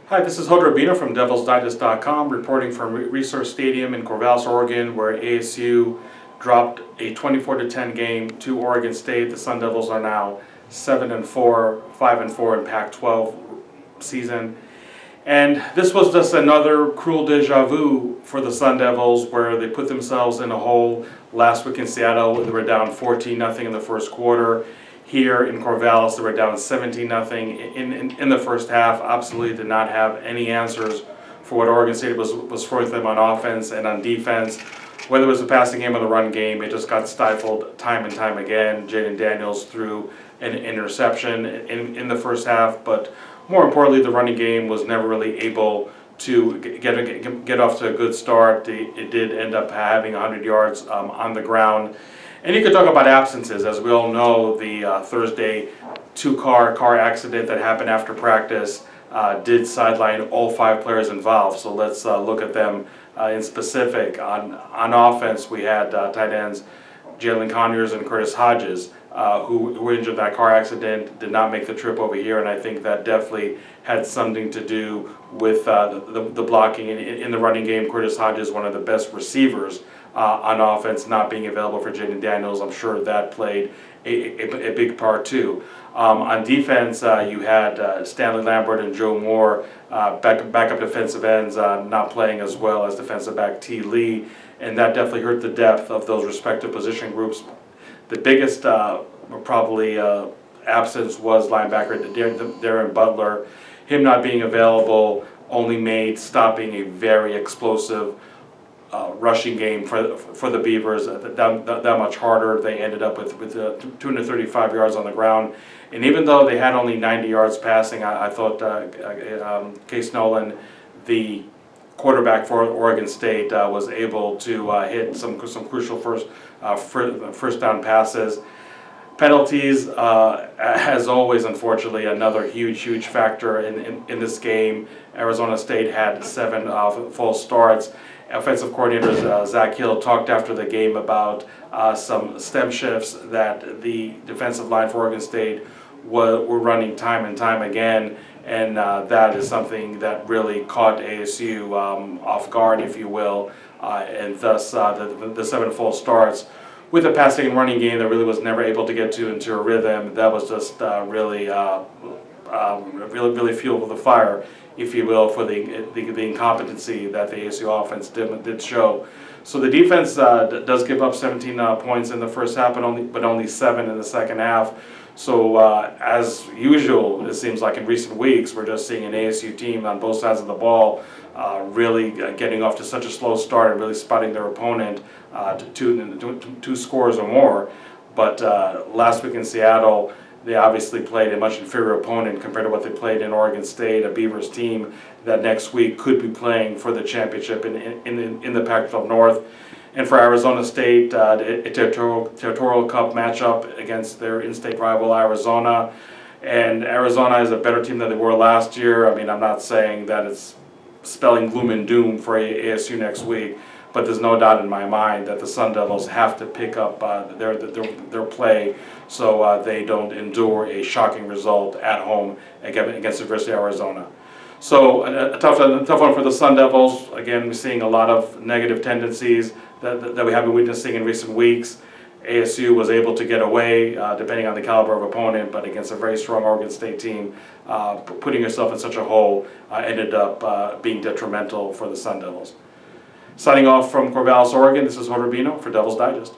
Hi, this is Hood Rabino from DevilsDigest.com reporting from Resource Stadium in Corvallis, Oregon, where ASU dropped a 24-10 game to Oregon State. The Sun Devils are now 7-4, 5-4 in Pac-12 season. And this was just another cruel deja vu for the Sun Devils, where they put themselves in a hole last week in Seattle. They were down 14-0 in the first quarter. Here in Corvallis, they were down 17-0 in the first half. Absolutely did not have any answers for what Oregon State was throwing them on offense and on defense. Whether it was the passing game or the run game, it just got stifled time and time again. Jaden Daniels threw an interception in the first half, but more importantly, the running game was never really able to get off to a good start. It did end up having 100 yards on the ground. And you could talk about absences. As we all know, the Thursday car accident that happened after practice did sideline all 5 players involved. So let's look at them in specific. On offense, we had tight ends Jalen Conyers and Curtis Hodges, who were injured in that car accident, did not make the trip over here, and I think that definitely had something to do with the blocking in the running game. Curtis Hodges, one of the best receivers on offense, not being available for Jaden Daniels. I'm sure that played a big part too. On defense, you had Stanley Lambert and Joe Moore, backup defensive ends, not playing as well as defensive back T. Lee, and that definitely hurt the depth of those respective position groups. The biggest probably absence was linebacker Darren Butler. Him not being available only made stopping a very explosive rushing game for the Beavers that much harder. They ended up with 235 yards on the ground, and even though they had only 90 yards passing, I thought Case Nolan, the quarterback for Oregon State, was able to hit some crucial first down passes. Penalties, as always, unfortunately, another huge factor in this game. Arizona State had 7 false starts. Offensive coordinator Zach Hill talked after the game about some stem shifts that the defensive line for Oregon State were running time and time again, and that is something that really caught ASU off guard, if you will, and thus the 7 false starts. With a passing and running game that really was never able to get into a rhythm, that was just really fuel the fire, if you will, for the incompetency that the ASU offense did show. So the defense does give up 17 points in the first half, but only 7 in the second half. So as usual, it seems like in recent weeks, we're just seeing an ASU team on both sides of the ball really getting off to such a slow start and really spotting their opponent to 2 scores or more. But last week in Seattle, they obviously played a much inferior opponent compared to what they played in Oregon State, a Beavers team that next week could be playing for the championship in the Pac-12 North. And for Arizona State, a territorial cup matchup against their in-state rival Arizona. And Arizona is a better team than they were last year. I mean, I'm not saying that it's spelling gloom and doom for ASU next week, but there's no doubt in my mind that the Sun Devils have to pick up their play so they don't endure a shocking result at home against the University of Arizona. So a tough one for the Sun Devils. Again, we're seeing a lot of negative tendencies that we have been witnessing in recent weeks. ASU was able to get away, depending on the caliber of opponent, but against a very strong Oregon State team, putting yourself in such a hole ended up being detrimental for the Sun Devils. Signing off from Corvallis, Oregon, this is Hood Rabino for Devils Digest.